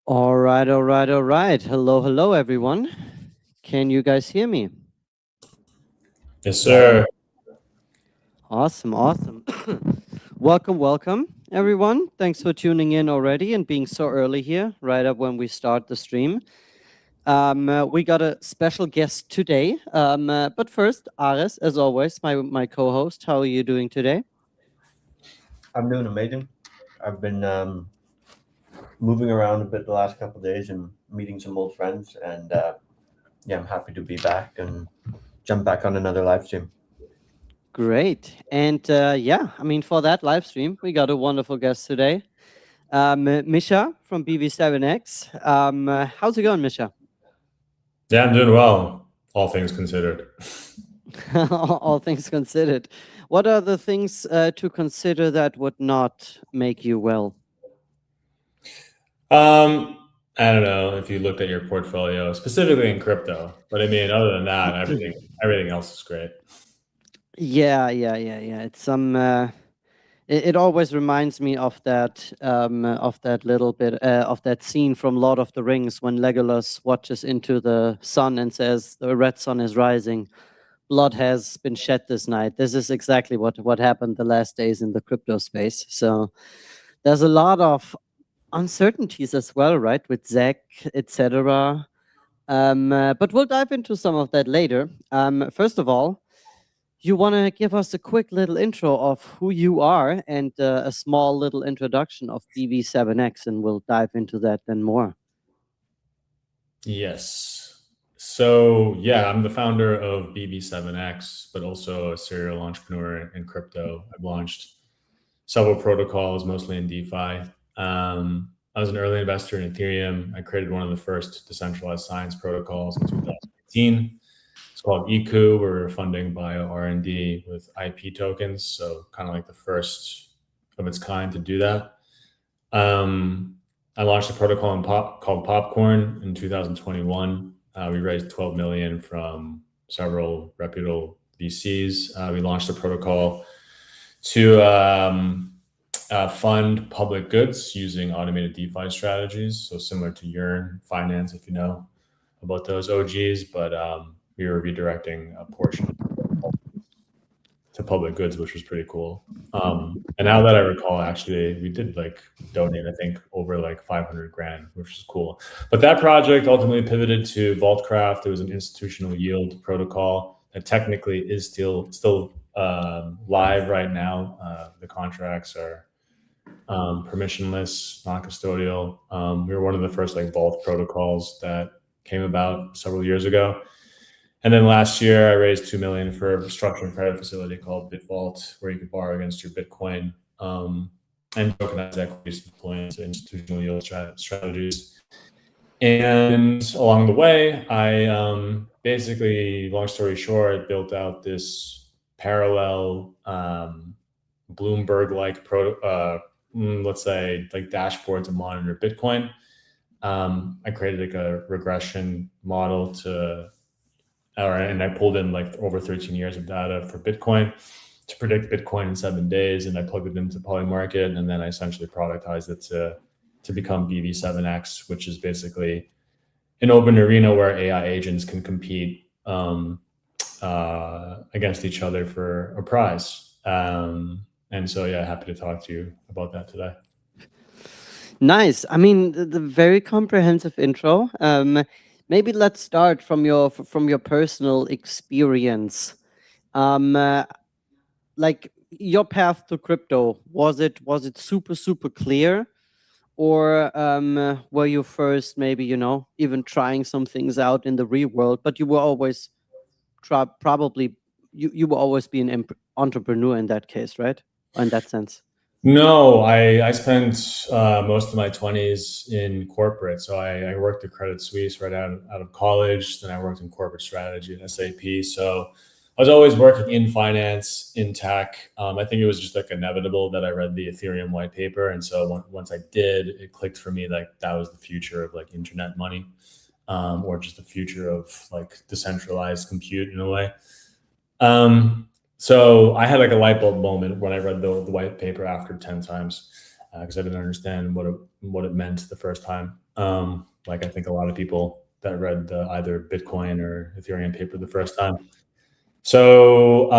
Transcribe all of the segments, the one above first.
All right, all right, all right. Hello, hello, everyone. Can you guys hear me? Yes, sir. Awesome, awesome. Welcome, welcome, everyone. Thanks for tuning in already and being so early here, right up when we start the stream. We got a special guest today. But first, Ares, as always, my co-host. How are you doing today? I'm doing amazing. I've been moving around a bit the last couple of days and meeting some old friends, and yeah, I'm happy to be back and jump back on another live stream. Great. And yeah, I mean, for that live stream, we got a wonderful guest today. Misha from BV7X. How's it going, Misha? Yeah, I'm doing well, all things considered. All things considered. What are the things to consider that would not make you well? I don't know if you looked at your portfolio, specifically in crypto, but I mean, other than that, everything else is great. Yeah. It's some. It always reminds me of that little bit of that scene from Lord of the Rings when Legolas watches into the sun and says, "The red sun is rising. Blood has been shed this night." This is exactly what happened the last days in the crypto space. So there's a lot of uncertainties as well, right, with Zach, etc. But we'll dive into some of that later. First of all, you want to give us a quick little intro of who you are and a small little introduction of BV7X, and we'll dive into that then more. Yes. So yeah, I'm the founder of BV7X, but also a serial entrepreneur in crypto. I've launched several protocols, mostly in DeFi. I was an early investor in Ethereum. I created one of the first decentralized science protocols in 2018. It's called ECU. We're funding bio R&D with IP tokens, so kind of like the first of its kind to do that. I launched a protocol called Popcorn in 2021. We raised 12 million from several reputable VCs. We launched a protocol to fund public goods using automated DeFi strategies. So similar to Yearn Finance, if you know about those OGs, but we were redirecting a portion to public goods, which was pretty cool. And now that I recall, actually, we did like donate, I think, over like 500 grand, which is cool. But that project ultimately pivoted to Vaultcraft. It was an institutional yield protocol that technically is still live right now. The contracts are permissionless, non-custodial. We were one of the first like vault protocols that came about several years ago. And then last year, I raised 2 million for a structured credit facility called BitVault, where you could borrow against your Bitcoin and tokenized equities deploying into institutional yield strategies. And along the way, I basically, long story short, built out this parallel Bloomberg-like let's say like dashboard to monitor Bitcoin. I created like a regression model and I pulled in like over 13 years of data for Bitcoin to predict Bitcoin in 7 days, and I plugged it into Polymarket, and then I essentially productized it to become BV7X, which is basically an open arena where AI agents can compete against each other for a prize. And so, yeah, happy to talk to you about that today. Nice. I mean, the very comprehensive intro. Maybe let's start from your personal experience. Like your path to crypto, was it super clear, or were you first maybe even trying some things out in the real world, but you were always probably you will always be an entrepreneur in that case, right? In that sense. No, I spent most of my 20s in corporate. So I worked at Credit Suisse right out of college. Then I worked in corporate strategy at SAP. So I was always working in finance, in tech. I think it was just like inevitable that I read the Ethereum white paper. And so once I did, it clicked for me like that was the future of like internet money, or just the future of like decentralized compute in a way. So I had like a light bulb moment when I read the white paper after 10 times. because I didn't understand what it meant the first time. Like I think a lot of people that read either Bitcoin or Ethereum paper the first time. So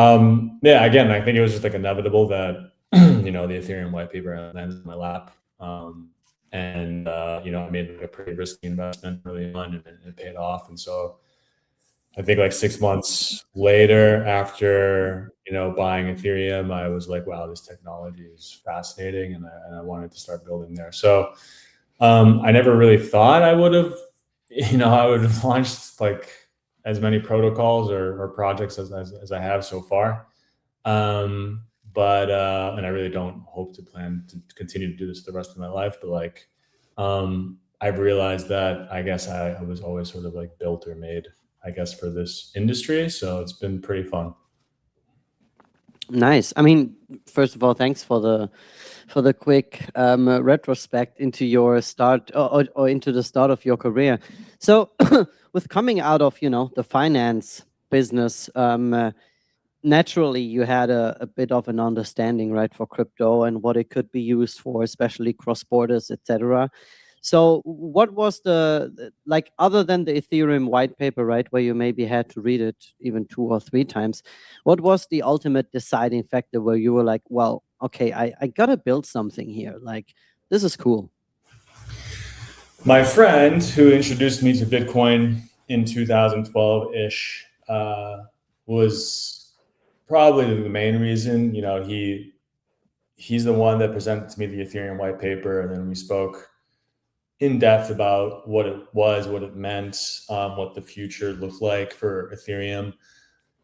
yeah, again, I think it was just like inevitable that the Ethereum white paper landed in my lap, and I made like a pretty risky investment early on, and it paid off. And so I think like 6 months later, after buying Ethereum, I was like, wow, this technology is fascinating, and I wanted to start building there. So I never really thought I would have, I would have launched like as many protocols or projects as I have so far. But and I really don't hope to plan to continue to do this the rest of my life. But like, I've realized that I guess I was always sort of like built or made, I guess, for this industry. So it's been pretty fun. Nice. I mean, first of all, thanks for the quick retrospect into your start or into the start of your career. So with coming out of the finance business, naturally you had a bit of an understanding, right, for crypto and what it could be used for, especially cross borders, etc. So what was like, other than the Ethereum white paper, right, where you maybe had to read it even 2 or 3 times, what was the ultimate deciding factor where you were like, well, okay, I gotta build something here, like this is cool? My friend who introduced me to Bitcoin in 2012-ish was probably the main reason. He's the one that presented to me the Ethereum white paper, and then we spoke in depth about what it was, what it meant, what the future looked like for Ethereum.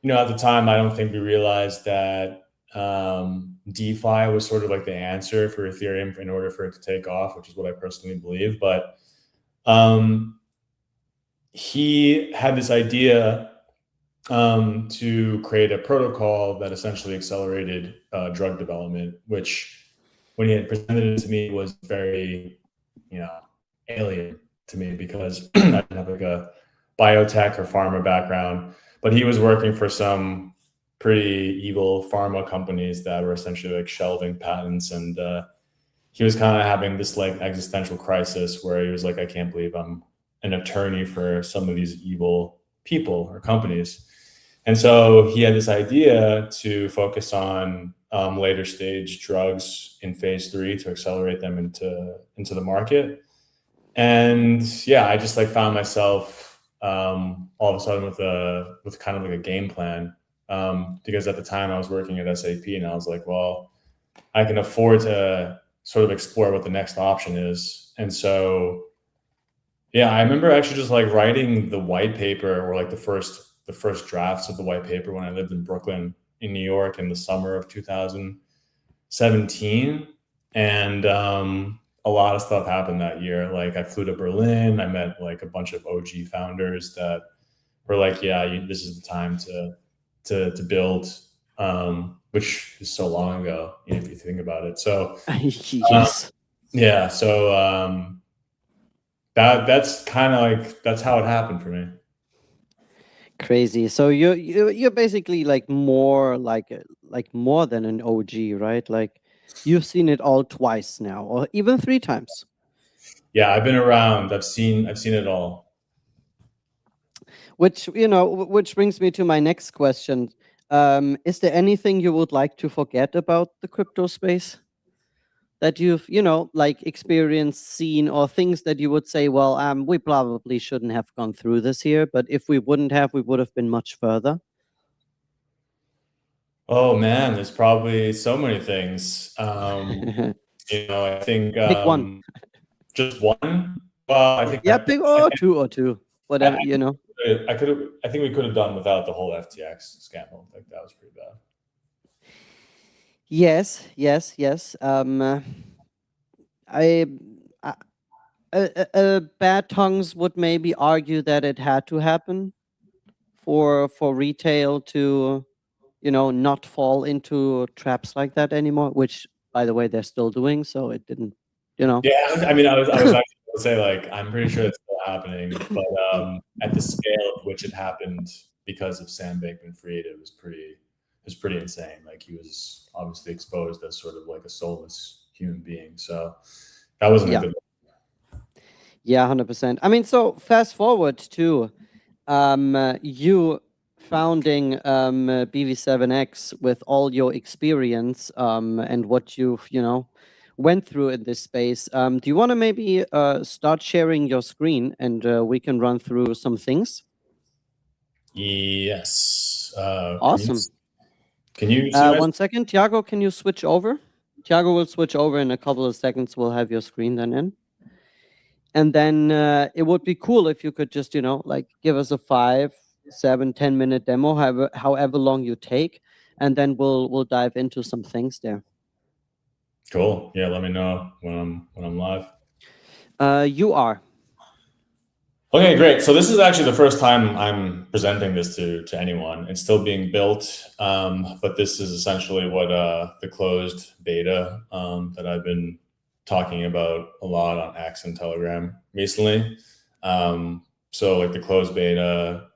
At the time, I don't think we realized that DeFi was sort of like the answer for Ethereum in order for it to take off, which is what I personally believe. But he had this idea to create a protocol that essentially accelerated drug development, which when he had presented it to me was very, alien to me, because I didn't have like a biotech or pharma background, but he was working for some pretty evil pharma companies that were essentially like shelving patents. And he was kind of having this like existential crisis where he was like, I can't believe I'm an attorney for some of these evil people or companies. And so he had this idea to focus on later stage drugs in phase 3 to accelerate them into the market. And yeah, I just like found myself all of a sudden with kind of like a game plan, because at the time I was working at SAP, and I was like, well, I can afford to sort of explore what the next option is. And so yeah, I remember actually just like writing the white paper, or like the first drafts of the white paper, when I lived in Brooklyn in New York in the summer of 2017. And a lot of stuff happened that year. Like I flew to Berlin, I met like a bunch of OG founders that were like, yeah, this is the time to build, which is so long ago, if you think about it. So Yes. yeah, so that's kind of like, that's how it happened for me. Crazy. So you're basically like more more than an OG, right? Like you've seen it all twice now, or even 3 times. Yeah, I've been around. I've seen it all. Which brings me to my next question. Is there anything you would like to forget about the crypto space that you've like experienced, seen, or things that you would say, well, we probably shouldn't have gone through this here, but if we wouldn't have, we would have been much further? Oh man, there's probably so many things. I think Pick one. just one. Well, I think Yeah, pick or two, whatever, I think we could have done without the whole FTX scandal. Like that was pretty bad. Yes. Bad tongues would maybe argue that it had to happen for retail to not fall into traps like that anymore, which, by the way, they're still doing, so it didn't. Yeah, I mean, I was actually going to say, like, I'm pretty sure it's still happening, but at the scale at which it happened because of Sam Bankman-Fried, it was pretty insane. Like, he was obviously exposed as sort of like a soulless human being. So that wasn't a good one. Yeah, 100%. I mean, so fast forward to you founding BV7X with all your experience and what you've, went through in this space. Do you want to maybe start sharing your screen and we can run through some things? Yes. Awesome. Can you see my 1 second, Thiago, can you switch over? Thiago will switch over in a couple of seconds. We'll have your screen then in. And then it would be cool if you could just, like give us a 5, 7, 10-minute demo, however long you take, and then we'll dive into some things there. Cool. Yeah, let me know when I'm live. You are. Okay, great. So this is actually the first time I'm presenting this to anyone. It's still being built, but this is essentially what the closed beta that I've been talking about a lot on X and Telegram recently. So like the closed beta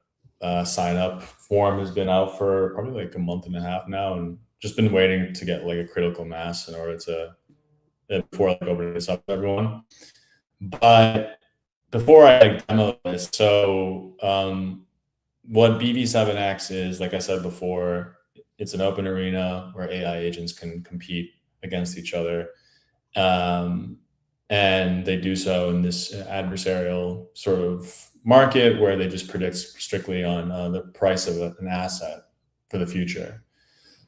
sign up form has been out for probably like a month and a half now, and just been waiting to get like a critical mass in order to before like opening this up to everyone. But before I demo this, so what BV7X is, like I said before, it's an open arena where AI agents can compete against each other. And they do so in this adversarial sort of market where they just predict strictly on the price of an asset for the future.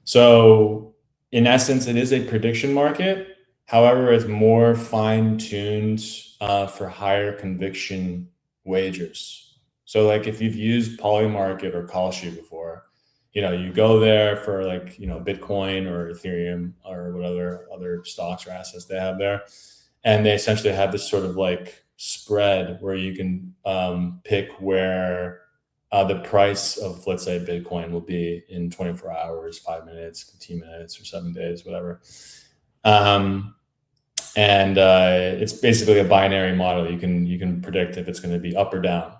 So in essence, it is a prediction market. However, it's more fine-tuned for higher conviction wagers. So like if you've used Polymarket or Kalshi before, you go there for like, Bitcoin or Ethereum or whatever other stocks or assets they have there. And they essentially have this sort of like spread where you can pick where the price of, let's say, Bitcoin will be in 24 hours, 5 minutes, 15 minutes, or 7 days, whatever. And it's basically a binary model. You can predict if it's going to be up or down.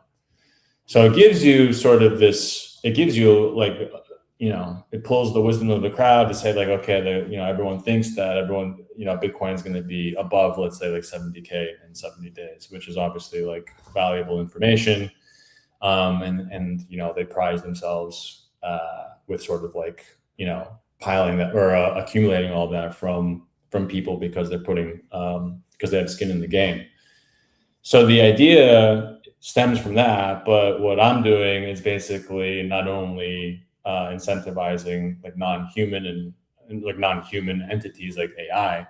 So it gives you sort of this. It gives you like, it pulls the wisdom of the crowd to say like, okay, everyone thinks that Bitcoin is going to be above, let's say, like 70K in 70 days, which is obviously like valuable information. And they prize themselves with sort of like, piling that or accumulating all that from people because they're putting because they have skin in the game. So the idea stems from that, but what I'm doing is basically not only incentivizing like non-human and like non-human entities like AI.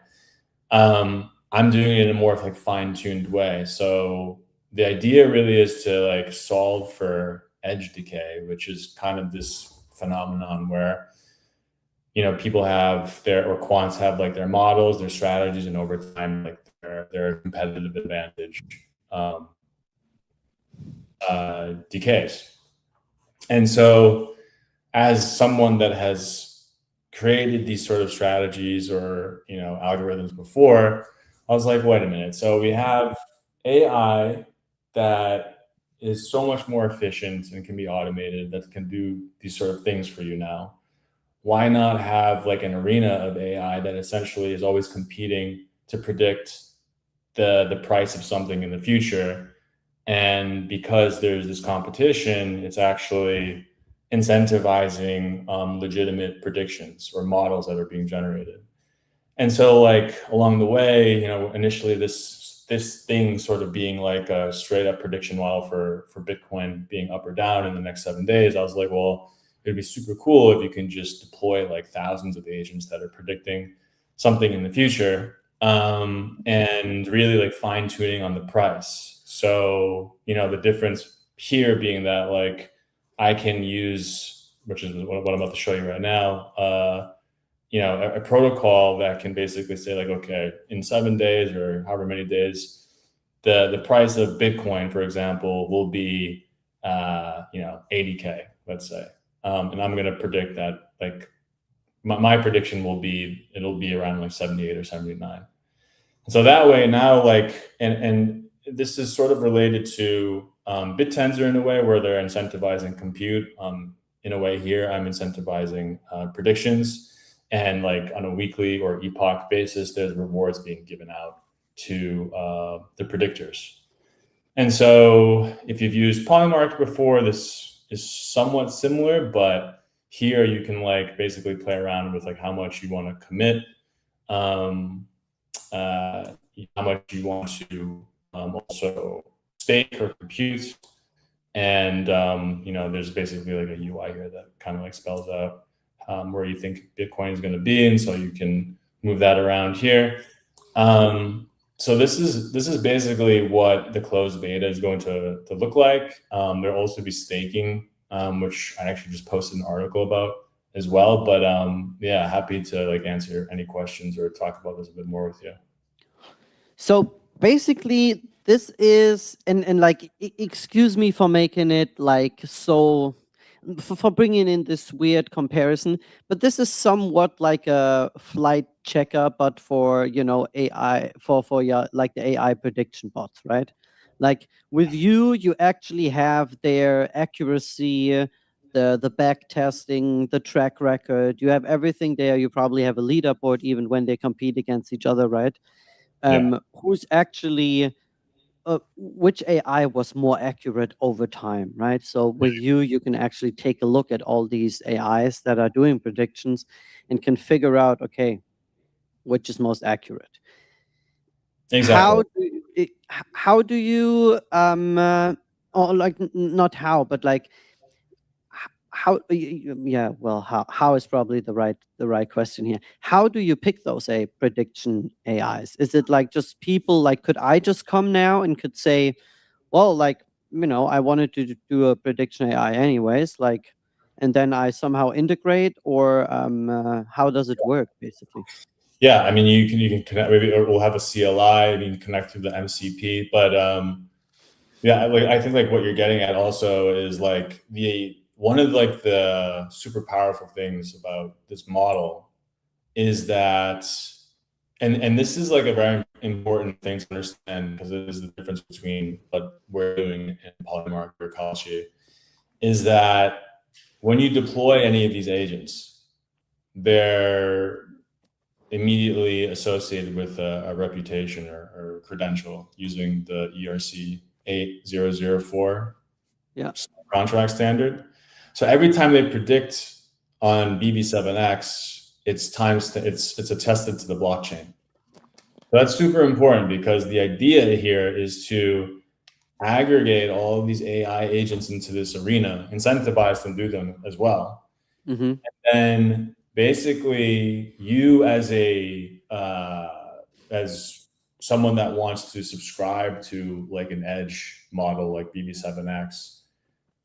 I'm doing it in a more like fine-tuned way. So the idea really is to like solve for edge decay, which is kind of this phenomenon where people have quants have like their models, their strategies, and over time like their competitive advantage decays. And so as someone that has created these sort of strategies or algorithms before, I was like, wait a minute. So we have AI that is so much more efficient and can be automated, that can do these sort of things for you now. Why not have like an arena of AI that essentially is always competing to predict the price of something in the future? And because there's this competition, it's actually incentivizing legitimate predictions or models that are being generated. And so like along the way, initially this thing sort of being like a straight up prediction model for Bitcoin being up or down in the next 7 days, I was like, well, it'd be super cool if you can just deploy like thousands of agents that are predicting something in the future and really like fine tuning on the price. So, the difference here being that like I can use, which is what I'm about to show you right now, a protocol that can basically say like, okay, in 7 days or however many days, the price of Bitcoin, for example, will be, 80K, let's say. And I'm going to predict that like my prediction will be, it'll be around like 78 or 79. So that way now, like, and this is sort of related to BitTensor in a way where they're incentivizing compute. In a way here, I'm incentivizing predictions. and like on a weekly or epoch basis, there's rewards being given out to the predictors. And so if you've used Polymarket before, this is somewhat similar, but here you can like basically play around with like how much you want to commit, how much you want to also stake or compute. And, there's basically like a UI here that kind of like spells out where you think Bitcoin is going to be. And so you can move that around here. So this is basically what the closed beta is going to look like. There'll also be staking, which I actually just posted an article about as well. But yeah, happy to like answer any questions or talk about this a bit more with you. So basically, this is, and like, excuse me for making it like so, for bringing in this weird comparison, but this is somewhat like a flight checker, but for, AI, for yeah, like the AI prediction bots, right? Like with you actually have their accuracy, the back testing, the track record. You have everything there. You probably have a leaderboard even when they compete against each other, right? Who's actually which AI was more accurate over time, right? So with you can actually take a look at all these AIs that are doing predictions and can figure out, okay, which is most accurate. Exactly. How do you or like not how, but like how yeah, well, how is probably the right question here. How do you pick those prediction AIs? Is it like just people, like could I just come now and could say, well, like, I wanted to do a prediction AI anyways, like, and then I somehow integrate, or how does it work basically? Yeah, I mean, you can connect. Maybe we'll have a CLI. You can connect through the MCP, but yeah, like I think like what you're getting at also is like one of like the super powerful things about this model is that, and this is like a very important thing to understand because it is the difference between what we're doing in Polymarket or Kashi, is that when you deploy any of these agents, they're immediately associated with a reputation or credential using the ERC 8004 contract standard. So every time they predict on BV7X, it's attested to the blockchain. So that's super important because the idea here is to aggregate all of these AI agents into this arena, incentivize them to do them as well. Mm-hmm. And then basically you as as someone that wants to subscribe to like an edge model like BV7X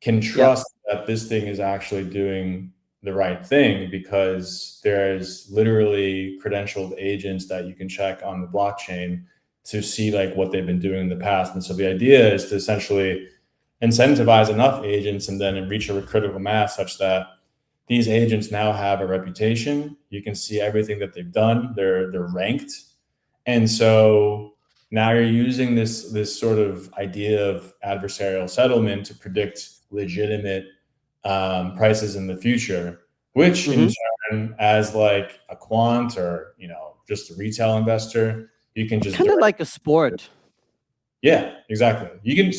can trust that this thing is actually doing the right thing because there's literally credentialed agents that you can check on the blockchain to see like what they've been doing in the past. And so the idea is to essentially incentivize enough agents and then reach a critical mass such that these agents now have a reputation. You can see everything that they've done. They're ranked. And so now you're using this sort of idea of adversarial settlement to predict legitimate prices in the future, which in turn, as like a quant or just a retail investor, you can just kind of like a sport. Yeah, exactly. You can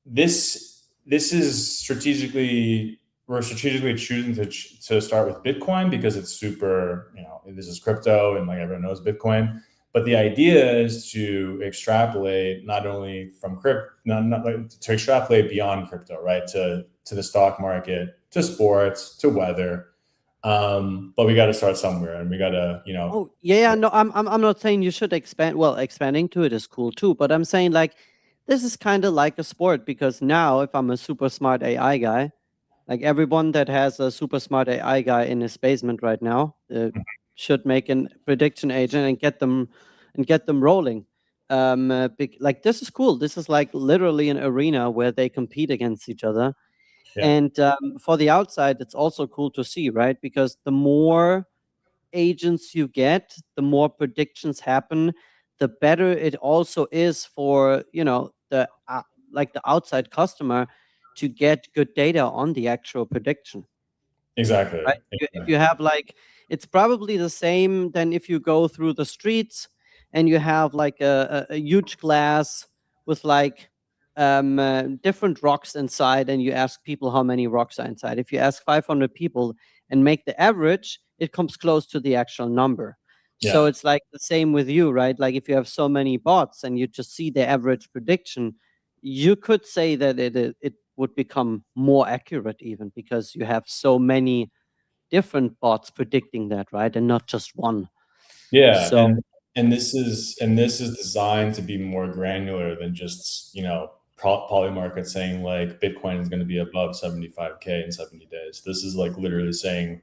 this is strategically. We're strategically choosing to start with Bitcoin because it's super, this is crypto and like everyone knows Bitcoin. But the idea is to extrapolate not only from crypto, to extrapolate beyond crypto, right? To the stock market, to sports, to weather. But we got to start somewhere, and we got to, Oh yeah, no, I'm not saying you should expand. Well, expanding to it is cool too, but I'm saying like this is kind of like a sport because now if I'm a super smart AI guy, like everyone that has a super smart AI guy in his basement right now should make a prediction agent and get them rolling. Like this is cool. This is like literally an arena where they compete against each other. Yeah. And for the outside, it's also cool to see, right? Because the more agents you get, the more predictions happen, the better it also is for the like the outside customer to get good data on the actual prediction. Exactly. Right? If you have like, it's probably the same than if you go through the streets and you have like a huge glass with like different rocks inside, and you ask people how many rocks are inside. If you ask 500 people and make the average, it comes close to the actual number. So Yeah. it's like the same with you, right? Like if you have so many bots and you just see the average prediction, you could say that it would become more accurate even because you have so many different bots predicting that, right? And not just one. Yeah. So And this is designed to be more granular than just, you know, Polymarket saying like Bitcoin is going to be above 75K in 70 days. This is like literally saying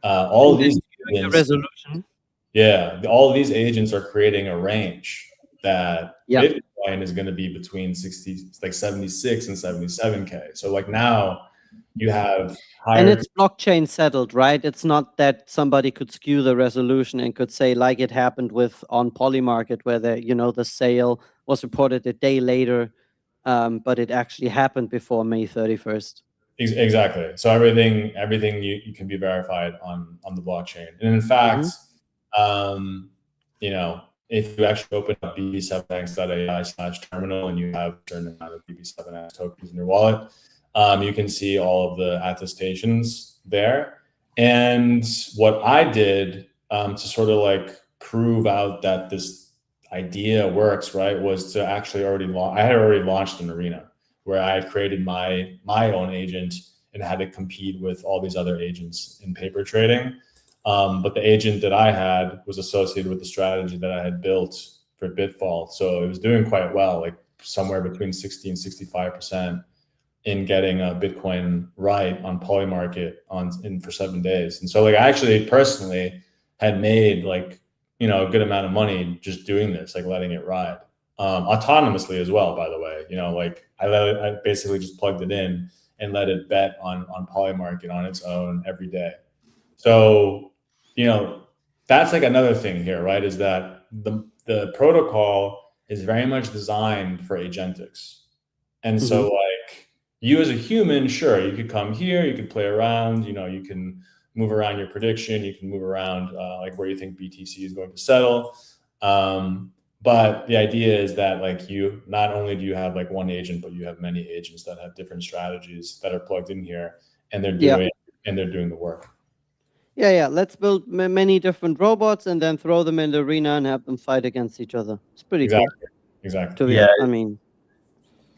all of these the agents, resolution. yeah, all of these agents are creating a range that Yeah. Bitcoin is going to be between 76 and 77K. So like now you have higher. And it's blockchain settled, right? It's not that somebody could skew the resolution and could say, like it happened with on Polymarket, where the sale was reported a day later, but it actually happened before May 31st. Exactly. So everything you can be verified on the blockchain. And in fact, you know, if you actually open up BV7X.ai/terminal and you have a certain amount of BV7X tokens in your wallet, you can see all of the attestations there. And what I did to sort of like prove out that this idea works, right, was to actually I had already launched an arena where I had created my own agent and had to compete with all these other agents in paper trading. But the agent that I had was associated with the strategy that I had built for Bitfall. So it was doing quite well, like somewhere between 60 and 65% in getting a Bitcoin right on Polymarket for 7 days. And so like I actually personally had made like, you know, a good amount of money just doing this, like letting it ride. Autonomously as well, by the way. You know, like I basically just plugged it in and let it bet on Polymarket on its own every day. So, you know, that's like another thing here, right? Is that the protocol is very much designed for agentics. And so like you as a human, sure, you could come here, you could play around, you know, you can move around your prediction, you can move around like where you think BTC is going to settle. But the idea is that like you not only do you have like one agent, but you have many agents that have different strategies that are plugged in here, and they're doing the work. Yeah. Let's build many different robots and then throw them in the arena and have them fight against each other. It's pretty cool. Exactly. Yeah. I mean,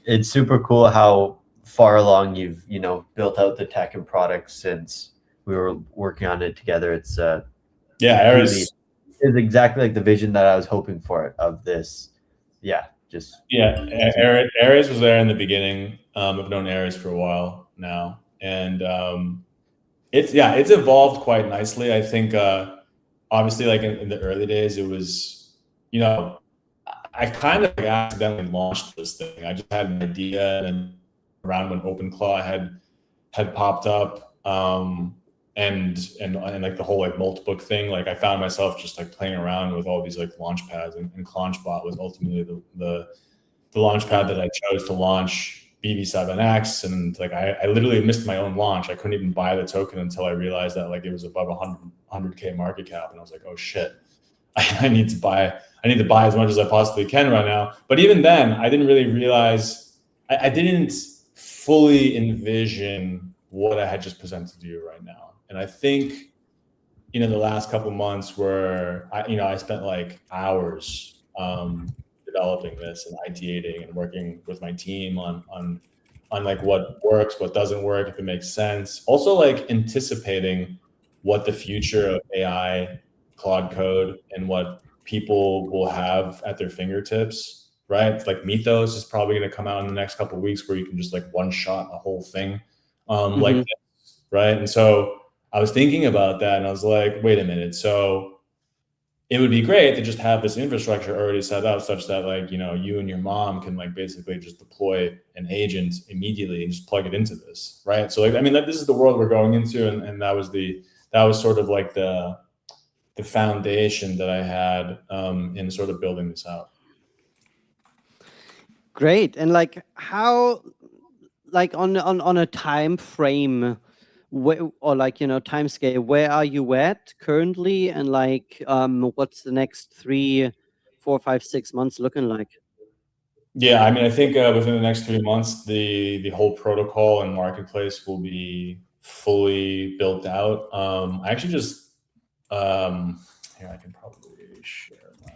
it's super cool how far along you've, you know, built out the tech and products since we were working on it together. It's Ares is exactly like the vision that I was hoping for of this. Ares was there in the beginning. I've known Ares for a while now, and it's evolved quite nicely. I think obviously like in the early days it was, you know, I kind of accidentally launched this thing. I just had an idea, and around when OpenClaw had popped up, and like the whole like multibook thing, like I found myself just like playing around with all these like launch pads, and Claunchbot was ultimately the launch pad that I chose to launch BV7X. And like I literally missed my own launch. I couldn't even buy the token until I realized that like it was above 100K market cap, and I was like, oh shit, I need to buy as much as I possibly can right now. But even then, I didn't really realize, I didn't fully envision what I had just presented to you right now. And I think, you know, the last couple of months where I spent like hours developing this and ideating and working with my team on like what works, what doesn't work, if it makes sense. Also like anticipating what the future of AI, Claude Code, and what people will have at their fingertips, right? It's like Mythos is probably going to come out in the next couple of weeks where you can just like one shot a whole thing like this, right? And so I was thinking about that, and I was like, wait a minute. So it would be great to just have this infrastructure already set up such that like, you know, you and your mom can like basically just deploy an agent immediately and just plug it into this, right? So like, I mean, this is the world we're going into, and that was sort of like the foundation that I had in sort of building this out. Great. And like how, like on a time frame, or like, you know, timescale, where are you at currently, and like what's the next 3, 4, 5, 6 months looking like? Yeah, I mean, I think within the next 3 months, the whole protocol and marketplace will be fully built out. I actually just here I can probably share my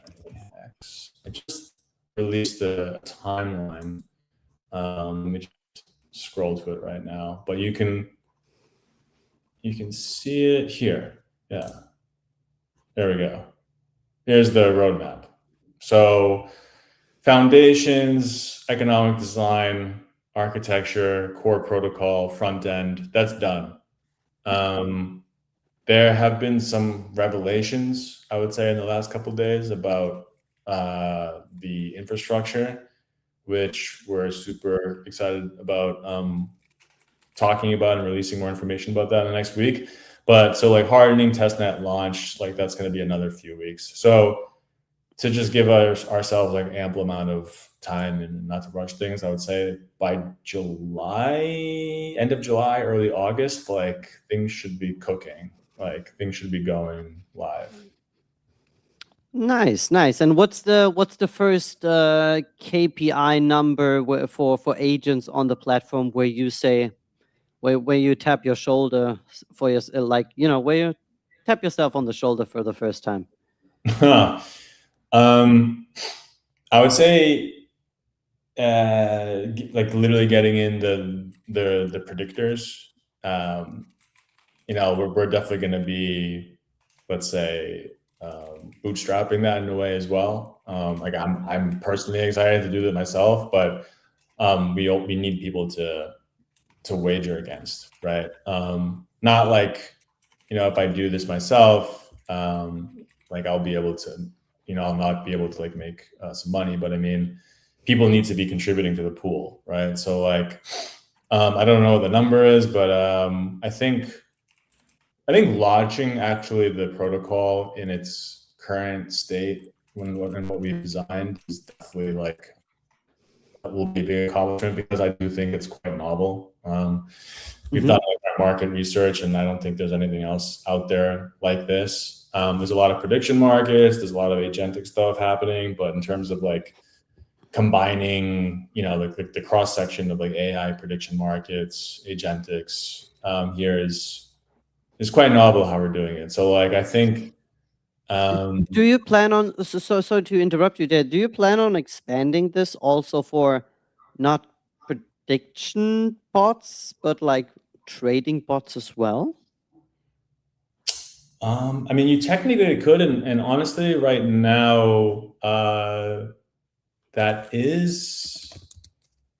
X. I just released a timeline. Let me just scroll to it right now, but you can see it here. Yeah, there we go. Here's the roadmap. So foundations, economic design, architecture, core protocol, front end, that's done. There have been some revelations, I would say, in the last couple of days about the infrastructure, which we're super excited about talking about and releasing more information about that in the next week. But so like hardening, testnet, launch, like that's going to be another few weeks. So to just give ourselves like ample amount of time and not to rush things, I would say by July, end of July, early August, like things should be cooking. Like things should be going live. Nice. And what's the first KPI number for agents on the platform where you say, where you tap your shoulder for your, like, you know, where you tap yourself on the shoulder for the first time? I would say like literally getting in the predictors. You know, we're definitely going to be, let's say, bootstrapping that in a way as well. Like I'm personally excited to do that myself, but we need people to wager against, right? Not like, you know, if I do this myself, like I'll be able to, you know, I'll not be able to like make some money, but I mean, people need to be contributing to the pool, right? So like, I don't know what the number is, but I think launching actually the protocol in its current state when what we've designed is definitely like will be a big accomplishment because I do think it's quite novel. We've done like our market research, and I don't think there's anything else out there like this. There's a lot of prediction markets, there's a lot of agentic stuff happening, but in terms of like combining, you know, like the cross section of like AI prediction markets, agentics, here is quite novel how we're doing it. So like I think. Do you plan on, so to interrupt you there, do you plan on expanding this also for not prediction bots, but like trading bots as well? I mean, you technically could, and honestly, right now, that is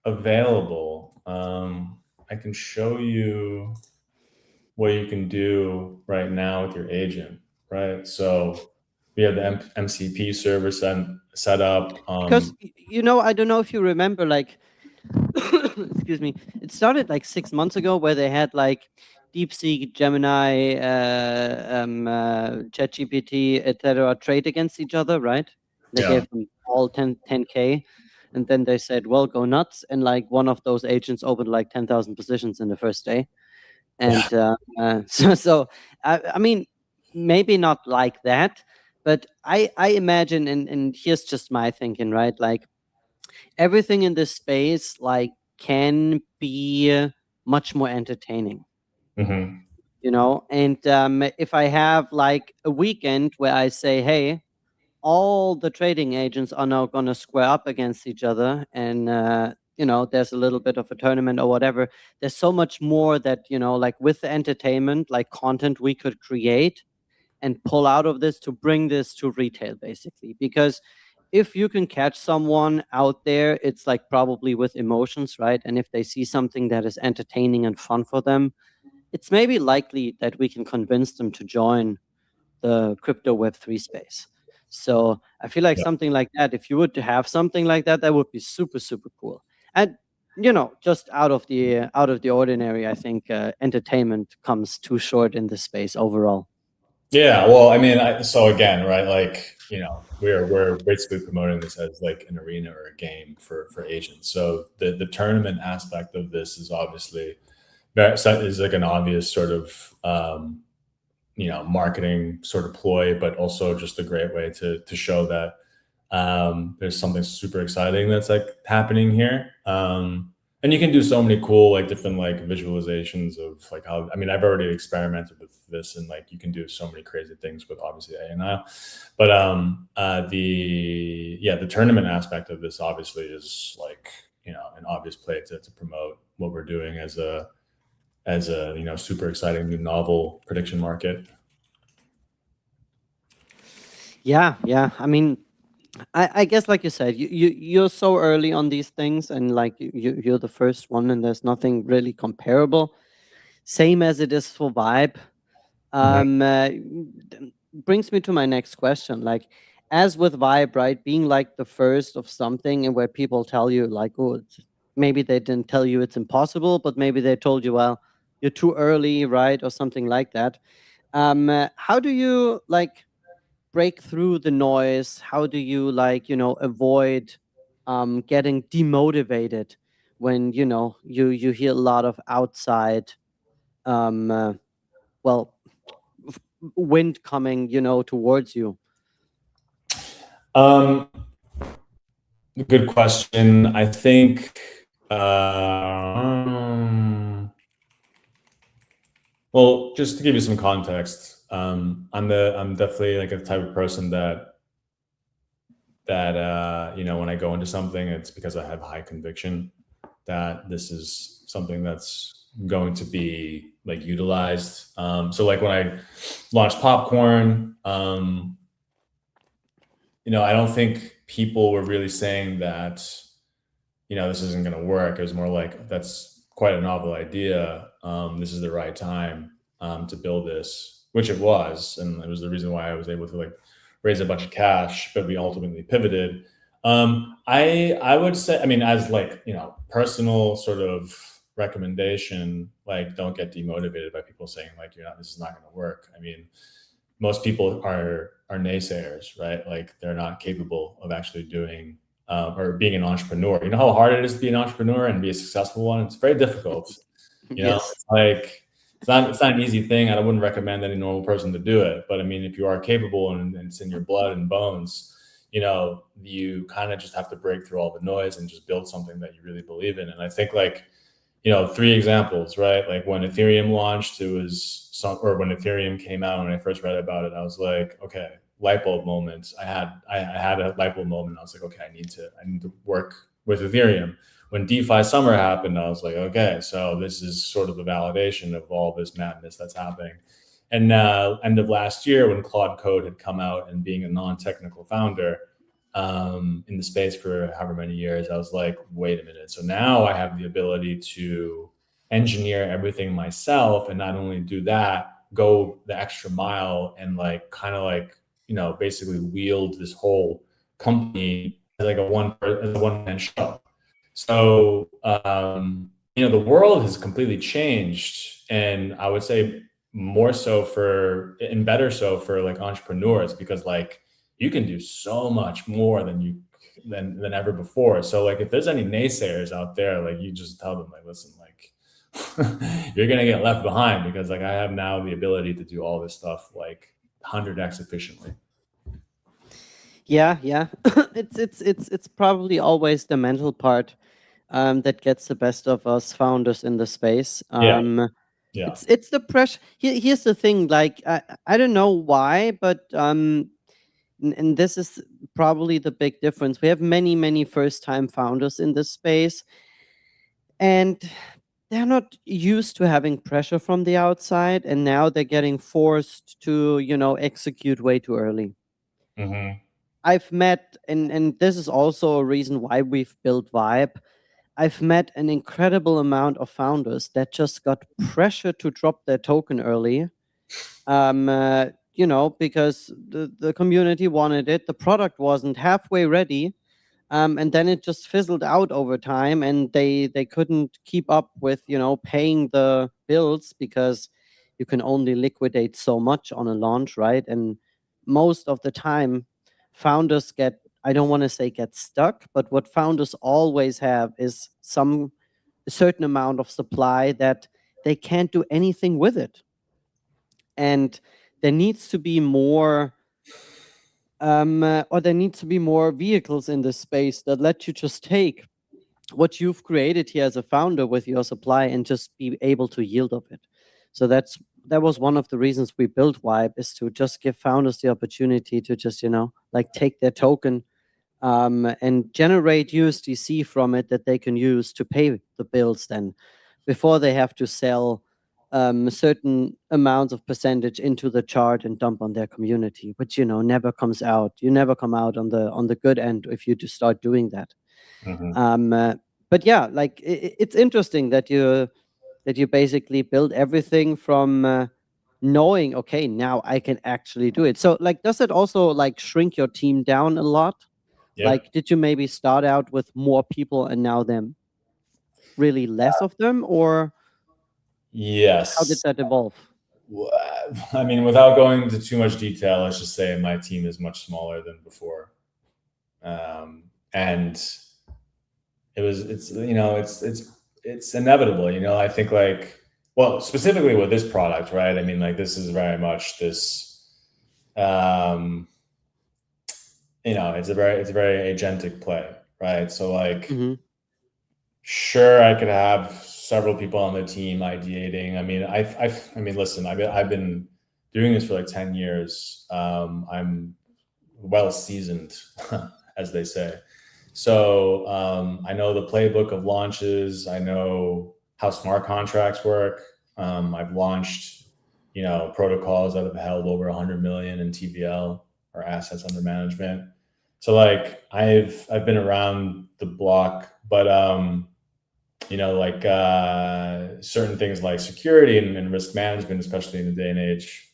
available. I can show you what you can do right now with your agent, right? So we have the MCP server set up. Because, you know, I don't know if you remember, like, excuse me, it started like 6 months ago where they had like DeepSeek, Gemini, ChatGPT, etc. trade against each other, right? They gave them all 10K, and then they said, well, go nuts, and like one of those agents opened like 10,000 positions in the first day. And so I mean, maybe not like that, but I imagine, and here's just my thinking, right? Like everything in this space like can be much more entertaining. You know, and if I have like a weekend where I say, hey, all the trading agents are now going to square up against each other, and you know, there's a little bit of a tournament or whatever, there's so much more that, you know, like with the entertainment, like content we could create and pull out of this to bring this to retail, basically. Because if you can catch someone out there, it's like probably with emotions, right? And if they see something that is entertaining and fun for them, it's maybe likely that we can convince them to join the crypto Web3 space. So I feel like something like that, if you were to have something like that, that would be super, super cool. And, you know, just out of the ordinary, I think entertainment comes too short in this space overall. Yeah, well, I mean, so again, right? Like, you know, we're basically promoting this as like an arena or a game for agents. So the tournament aspect of this is obviously that is like an obvious sort of marketing sort of ploy, but also just a great way to show that there's something super exciting that's like happening here. And you can do so many cool like different like visualizations of like how, I mean, I've already experimented with this, and like you can do so many crazy things with obviously ANI. But the tournament aspect of this obviously is like, an obvious play to promote what we're doing as a super exciting new novel prediction market. Yeah. I mean, I guess, like you said, you're so early on these things, and like you're the first one, and there's nothing really comparable. Same as it is for Vibe. Brings me to my next question. Like, as with Vibe, right, being like the first of something, and where people tell you like, oh, maybe they didn't tell you it's impossible, but maybe they told you, well, you're too early, right, or something like that. How do you like break through the noise? How do you like, avoid getting demotivated when, you hear a lot of outside well, wind coming, towards you? Good question. I think well, just to give you some context, I'm definitely like a type of person that when I go into something, it's because I have high conviction that this is something that's going to be like utilized. So like when I launched Popcorn, I don't think people were really saying that, this isn't going to work. It was more like, that's quite a novel idea. This is the right time to build this, which it was. And it was the reason why I was able to like raise a bunch of cash, but we ultimately pivoted. I would say, I mean, as like, personal sort of recommendation, like don't get demotivated by people saying like, this is not going to work. I mean, most people are naysayers, right? Like they're not capable of actually doing or being an entrepreneur. You know how hard it is to be an entrepreneur and be a successful one? It's very difficult. Yes. It's like, it's not an easy thing. I wouldn't recommend any normal person to do it. But I mean, if you are capable and it's in your blood and bones, you kind of just have to break through all the noise and just build something that you really believe in. And I think like, 3 examples, right? Like when Ethereum launched, it was or when Ethereum came out, when I first read about it, I was like, okay, light bulb moment. I had a light bulb moment. I was like, okay, I need to work with Ethereum. When DeFi summer happened, I was like, okay, so this is sort of a validation of all this madness that's happening. And end of last year, when Claude Code had come out, and being a non-technical founder in the space for however many years, I was like, wait a minute. So now I have the ability to engineer everything myself, and not only do that, go the extra mile and like kind of like, basically wield this whole company as like a one-man show. So, the world has completely changed, and I would say more so and better so for like entrepreneurs, because like you can do so much more than ever before. So like if there's any naysayers out there, like you just tell them like, listen, like you're gonna get left behind, because like I have now the ability to do all this stuff like 100x efficiently. Yeah. It's probably always the mental part that gets the best of us founders in the space. Yeah. It's the pressure. Here's the thing, like I don't know why, but and this is probably the big difference. We have many first-time founders in this space, and they're not used to having pressure from the outside, and now they're getting forced to, execute way too early. Mm-hmm. I've met, and this is also a reason why we've built Vibe. I've met an incredible amount of founders that just got pressure to drop their token early, because the community wanted it, the product wasn't halfway ready, and then it just fizzled out over time, and they couldn't keep up with, paying the bills, because you can only liquidate so much on a launch, right? And most of the time, founders get, I don't want to say get stuck, but what founders always have is a certain amount of supply that they can't do anything with it. And there needs to be more, or there needs to be more vehicles in this space that let you just take what you've created here as a founder with your supply and just be able to yield of it. So that was one of the reasons we built Vibe, is to just give founders the opportunity to just, like take their token and generate USDC from it that they can use to pay the bills then, before they have to sell certain amounts of percentage into the chart and dump on their community, which never comes out. You never come out on the good end if you just start doing that. But yeah, like it's interesting that you basically build everything from knowing, okay, now I can actually do it. So like, does it also like shrink your team down a lot? Yep. Like, did you maybe start out with more people and now them really less of them, or yes, how did that evolve? I mean, without going into too much detail, let's just say my team is much smaller than before, and it's inevitable. I think like, well, specifically with this product, right? I mean, like this is very much this, it's a very agentic play, right? So like, sure, I could have several people on the team ideating. I mean, I mean, listen, I've been doing this for like 10 years. I'm well seasoned, as they say. So I know the playbook of launches. I know how smart contracts work. I've launched, protocols that have held over 100 million in TVL, or assets under management. So like I've been around the block, but like certain things like security and risk management, especially in the day and age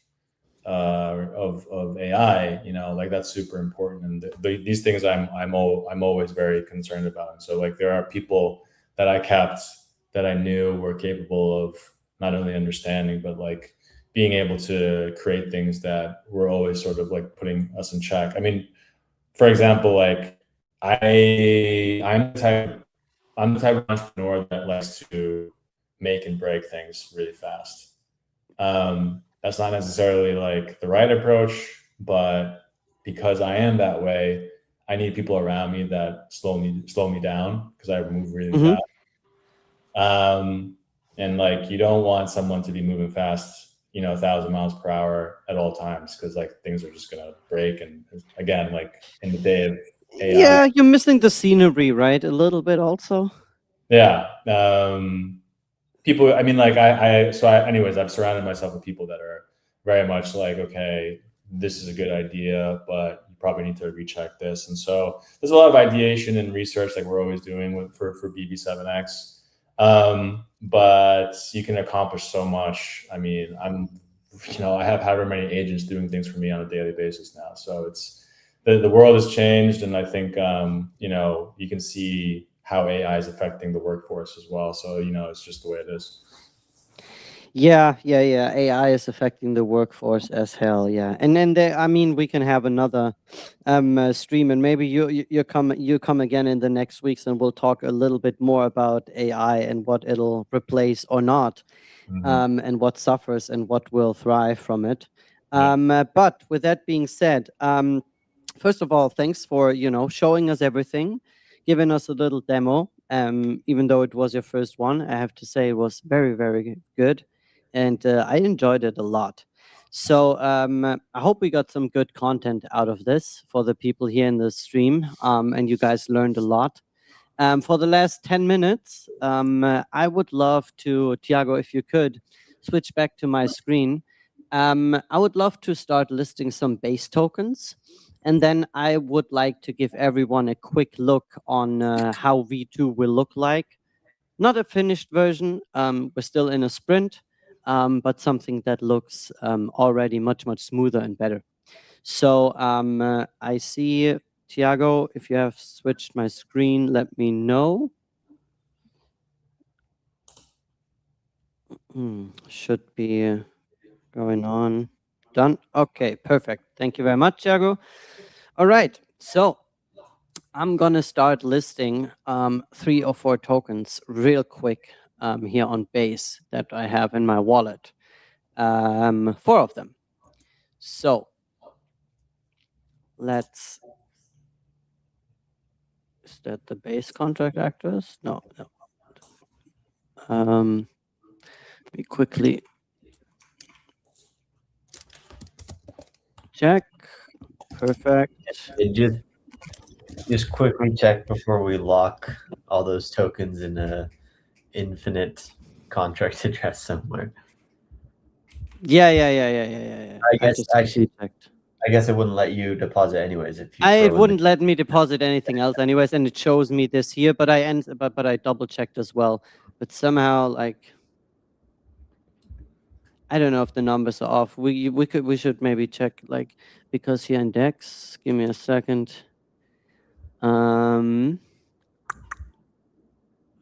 of AI, like that's super important. And these things I'm always very concerned about. And so like there are people that I kept that I knew were capable of not only understanding, but like being able to create things that were always sort of like putting us in check. I mean, for example, like I'm the type of entrepreneur that likes to make and break things really fast. That's not necessarily like the right approach, but because I am that way, I need people around me that slow me down, because I move really fast. And like, you don't want someone to be moving fast, 1,000 miles per hour at all times, because like things are just gonna break. And again, like in the day of AI, yeah, you're missing the scenery, right? A little bit also. Yeah. People, I mean, like anyways, I've surrounded myself with people that are very much like, okay, this is a good idea, but you probably need to recheck this. And so there's a lot of ideation and research like we're always doing for BV7X. But you can accomplish so much. I mean, I have however many agents doing things for me on a daily basis now. So it's, the world has changed. And I think, you can see how AI is affecting the workforce as well. So, it's just the way it is. Yeah. AI is affecting the workforce as hell. Yeah. And then I mean, we can have another stream, and maybe you come again in the next weeks, and we'll talk a little bit more about AI and what it'll replace or not, and what suffers and what will thrive from it. But with that being said, first of all, thanks for showing us everything, giving us a little demo. Even though it was your first one, I have to say it was very, very good, and I enjoyed it a lot. So I hope we got some good content out of this for the people here in the stream, and you guys learned a lot. For the last 10 minutes, I would love to, Tiago, if you could switch back to my screen. I would love to start listing some base tokens. And then I would like to give everyone a quick look on how V2 will look like. Not a finished version, we're still in a sprint, but something that looks already much, much smoother and better. So I see, Tiago, if you have switched my screen, let me know. Should be going on. Done. Okay, perfect. Thank you very much, Tiago. All right, so I'm gonna start listing 3 or 4 tokens real quick. here on Base that I have in my wallet. 4 of them. So let's. Is that the Base contract actors? No. We quickly check. Perfect. And just quickly check before we lock all those tokens in a infinite contract address somewhere. Yeah. I guess just actually checked. I guess it wouldn't let you deposit anyways if you. It wouldn't let me deposit anything else anyways, and it shows me this here. But I double checked as well. But somehow, like, I don't know if the numbers are off. We should maybe check, like, because here in Dex. Give me a second.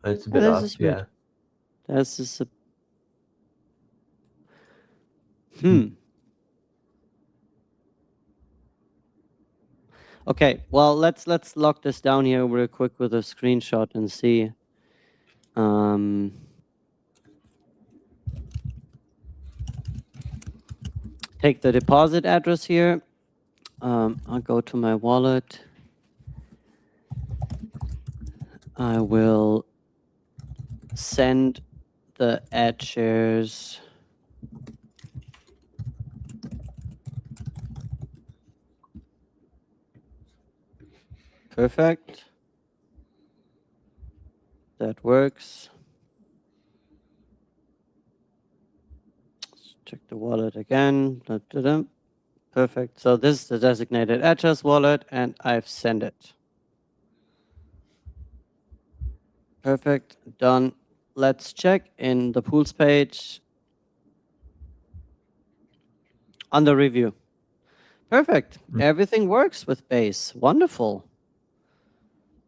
It's a bit off. Yeah. This is a. Okay, well, let's lock this down here real quick with a screenshot and see. Take the deposit address here. I'll go to my wallet. I will send the ad shares. Perfect. That works. Let's check the wallet again. Perfect. So this is the designated address wallet, and I've sent it. Perfect. Done. Let's check in the pools page. On the review. Perfect. Everything works with Base. Wonderful.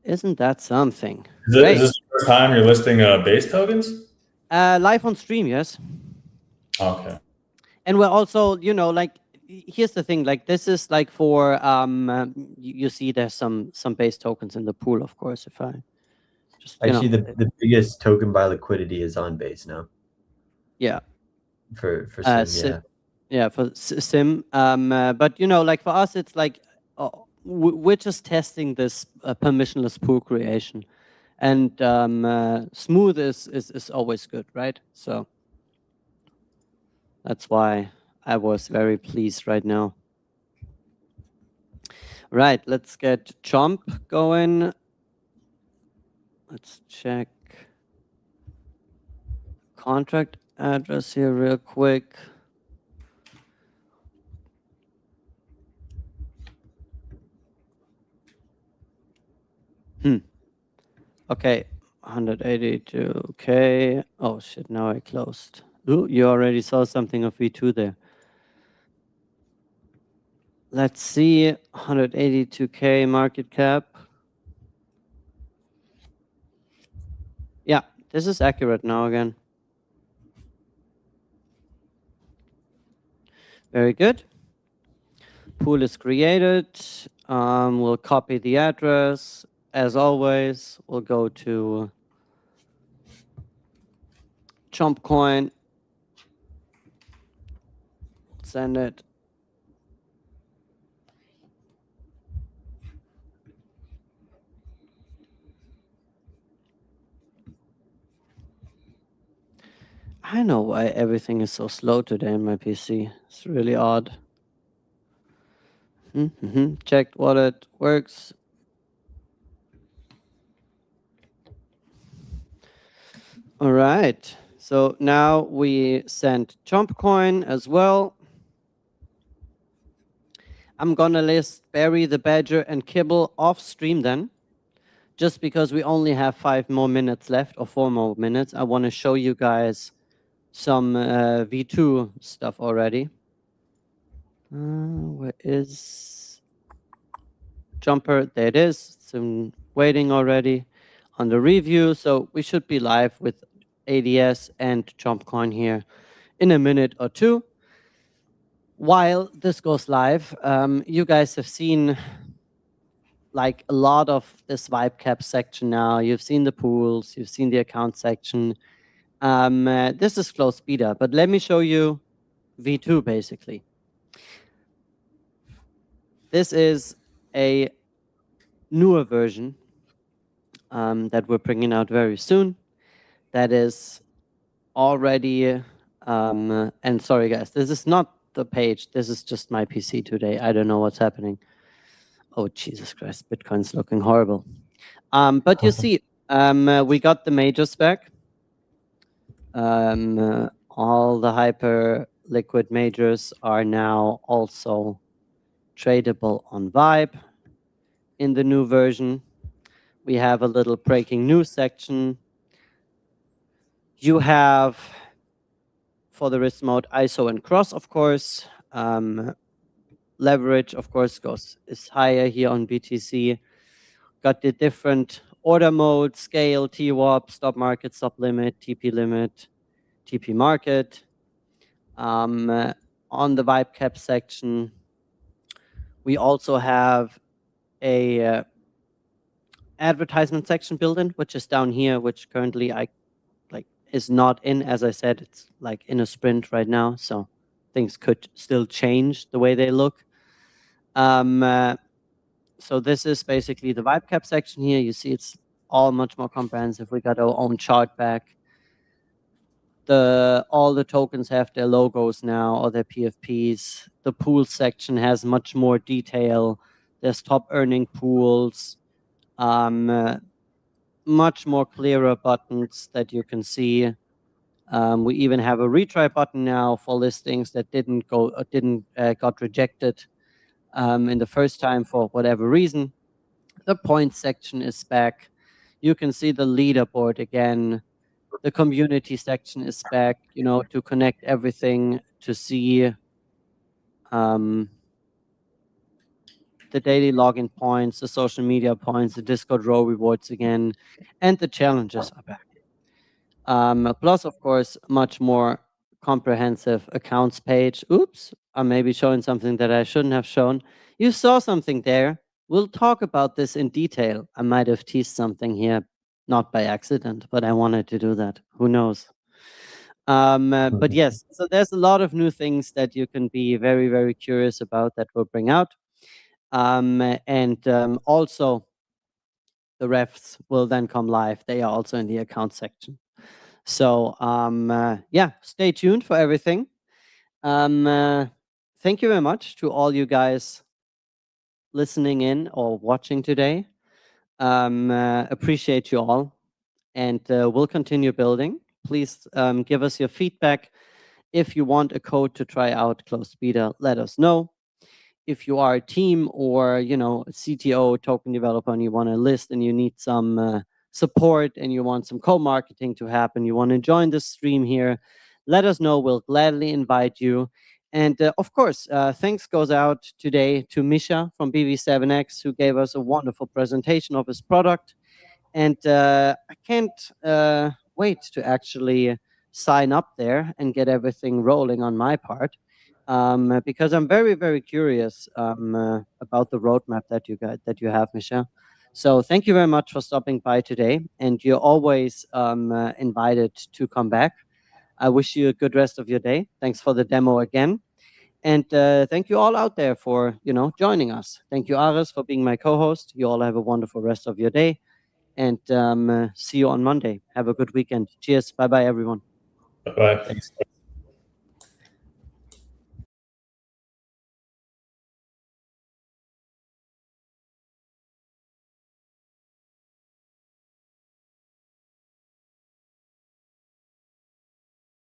Isn't that something? Is this the first time you're listing Base tokens? Live on stream, yes. Okay. And we're also, like, here's the thing, like, this is like for you see there's some Base tokens in the pool, of course. If I just actually the biggest token by liquidity is on Base now. Yeah. For Sim, yeah, for Sim. But like for us, it's like we're just testing this permissionless pool creation, and smooth is always good, right? So that's why I was very pleased right now. Right, let's get Chomp going. Let's check contract address here real quick. Okay, 182K. Oh shit, now I closed. Ooh, you already saw something of V2 there. Let's see, 182K market cap. Yeah, this is accurate now again. Very good. Pool is created. We'll copy the address. As always, we'll go to Chomp Coin. Send it. I don't know why everything is so slow today in my PC. It's really odd. Checked wallet works. All right. So now we send Chomp Coin as well. I'm gonna list Barry the Badger and Kibble off stream then, just because we only have 5 more minutes left, or 4 more minutes. I want to show you guys some V2 stuff already. Where is Jumper? There it is. It's waiting already on the review. So we should be live with ADS and Chomp Coin here in a minute or two. While this goes live, you guys have seen like a lot of this vibe cap section now. You've seen the pools, you've seen the account section. This is closed beta, but let me show you V2 basically. This is a newer version that we're bringing out very soon. That is already, and sorry guys, this is not the page. This is just my PC today. I don't know what's happening. Oh, Jesus Christ, Bitcoin's looking horrible. But you see, we got the majors back. All the hyper liquid majors are now also tradable on Vibe in the new version. We have a little breaking news section. You have, for the risk mode, ISO and cross, of course. Leverage, of course, is higher here on BTC. Got the different order modes, scale, TWAP, stop market, stop limit, TP limit, TP market. On the Vibe cap section, we also have a advertisement section built in, which is down here, which currently is not in. As I said, it's like in a sprint right now, so things could still change the way they look. So this is basically the Vibe cap section here. You see it's all much more comprehensive. We got our own chart back. All the tokens have their logos now, or their PFPs. The pool section has much more detail. There's top earning pools. Much more clearer buttons that you can see. We even have a retry button now for listings that got rejected in the first time for whatever reason. The point section is back. You can see the leaderboard again. The community section is back, to connect everything, to see the daily login points, the social media points, the Discord row rewards again, and the challenges are back. Plus, of course, much more comprehensive accounts page. Oops, I'm maybe showing something that I shouldn't have shown. You saw something there. We'll talk about this in detail. I might have teased something here, not by accident, but I wanted to do that. Who knows? But yes, so there's a lot of new things that you can be very, very curious about that we'll bring out. Also, the refs will then come live. They are also in the account section. So yeah, stay tuned for everything. Thank you very much to all you guys listening in or watching today. Appreciate you all, and we'll continue building. Please give us your feedback. If you want a code to try out closed beta, let us know. If you are a team or a CTO, token developer, and you want to list and you need some support and you want some co-marketing to happen, you want to join the stream here, let us know. We'll gladly invite you. And of course, thanks goes out today to Misha from BV7X, who gave us a wonderful presentation of his product. And I can't wait to actually sign up there and get everything rolling on my part, because I'm very, very curious about the roadmap that you have, Misha. So thank you very much for stopping by today, and you're always invited to come back. I wish you a good rest of your day. Thanks for the demo again. And thank you all out there for joining us. Thank you, Aris, for being my co-host. You all have a wonderful rest of your day. And see you on Monday. Have a good weekend. Cheers. Bye-bye, everyone. Bye. Thanks.